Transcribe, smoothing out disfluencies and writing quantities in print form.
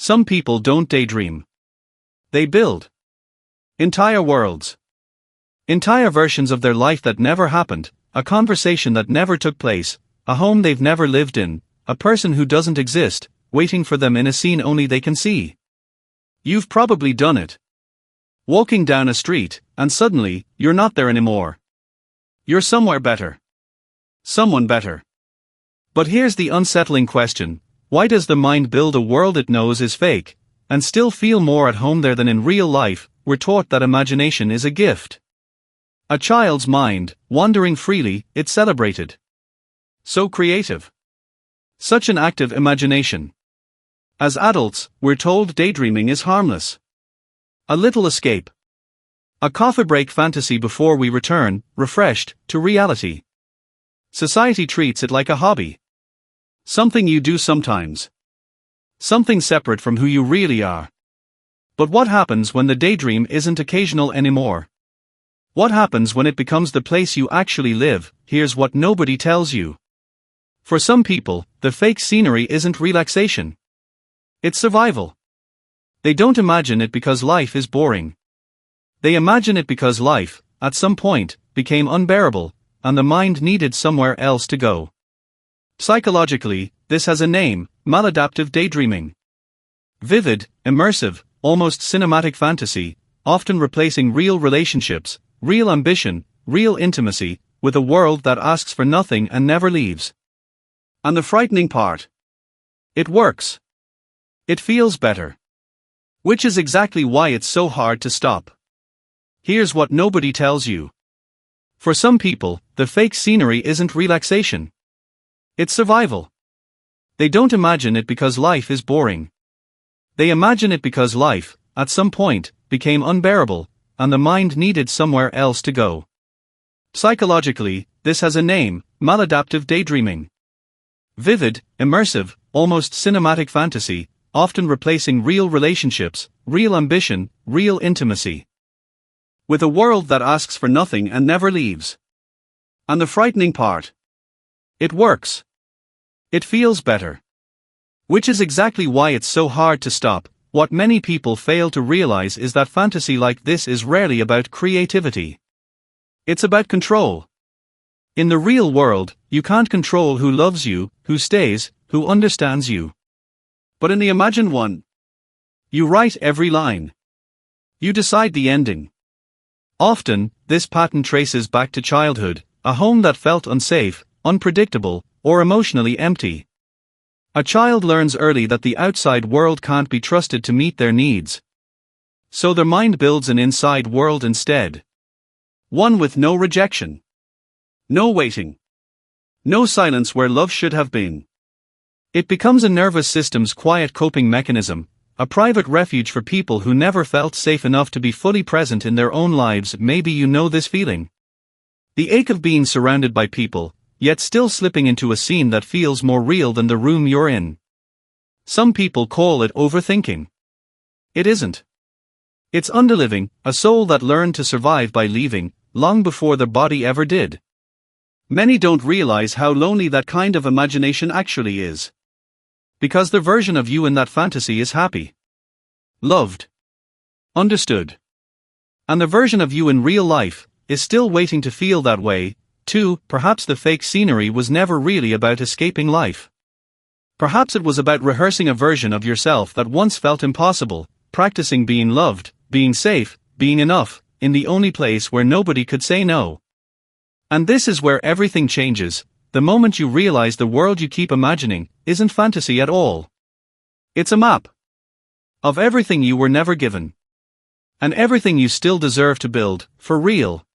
Some people don't daydream. They build entire worlds. Entire versions of their life that never happened, a conversation that never took place, a home they've never lived in, a person who doesn't exist, waiting for them in a scene only they can see. You've probably done it. Walking down a street, and suddenly, you're not there anymore. You're somewhere better. Someone better. But here's the unsettling question: why does the mind build a world it knows is fake, and still feel more at home there than in real life? We're taught that imagination is a gift. A child's mind, wandering freely, it's celebrated. So creative. Such an active imagination. As adults, we're told daydreaming is harmless. A little escape. A coffee break fantasy before we return, refreshed, to reality. Society treats it like a hobby. Something you do sometimes. Something separate from who you really are. But what happens when the daydream isn't occasional anymore? What happens when it becomes the place you actually live? Here's what nobody tells you. For some people, the fake scenery isn't relaxation. It's survival. They don't imagine it because life is boring. They imagine it because life, at some point, became unbearable, and the mind needed somewhere else to go. Psychologically, this has a name: maladaptive daydreaming. Vivid, immersive, almost cinematic fantasy, often replacing real relationships, real ambition, real intimacy, with a world that asks for nothing and never leaves. And the frightening part? It works. It feels better. Which is exactly why it's so hard to stop. Here's what nobody tells you. For some people, the fake scenery isn't relaxation. It's survival. They don't imagine it because life is boring. They imagine it because life, at some point, became unbearable, and the mind needed somewhere else to go. Psychologically, this has a name: maladaptive daydreaming. Vivid, immersive, almost cinematic fantasy, often replacing real relationships, real ambition, real intimacy. With a world that asks for nothing and never leaves. And the frightening part? It works. It feels better. Which is exactly why it's so hard to stop. What many people fail to realize is that fantasy like this is rarely about creativity. It's about control. In the real world, you can't control who loves you, who stays, who understands you. But in the imagined one, you write every line. You decide the ending. Often, this pattern traces back to childhood, a home that felt unsafe, unpredictable, or emotionally empty. A child learns early that the outside world can't be trusted to meet their needs. So their mind builds an inside world instead. One with no rejection. No waiting. No silence where love should have been. It becomes a nervous system's quiet coping mechanism, a private refuge for people who never felt safe enough to be fully present in their own lives. Maybe you know this feeling. The ache of being surrounded by people, yet still slipping into a scene that feels more real than the room you're in. Some people call it overthinking. It isn't. It's underliving, a soul that learned to survive by leaving, long before the body ever did. Many don't realize how lonely that kind of imagination actually is. Because the version of you in that fantasy is happy. Loved. Understood. And the version of you in real life is still waiting to feel that way, too. Perhaps the fake scenery was never really about escaping life. Perhaps it was about rehearsing a version of yourself that once felt impossible, practicing being loved, being safe, being enough, in the only place where nobody could say no. And this is where everything changes, the moment you realize the world you keep imagining isn't fantasy at all. It's a map of everything you were never given. And everything you still deserve to build, for real.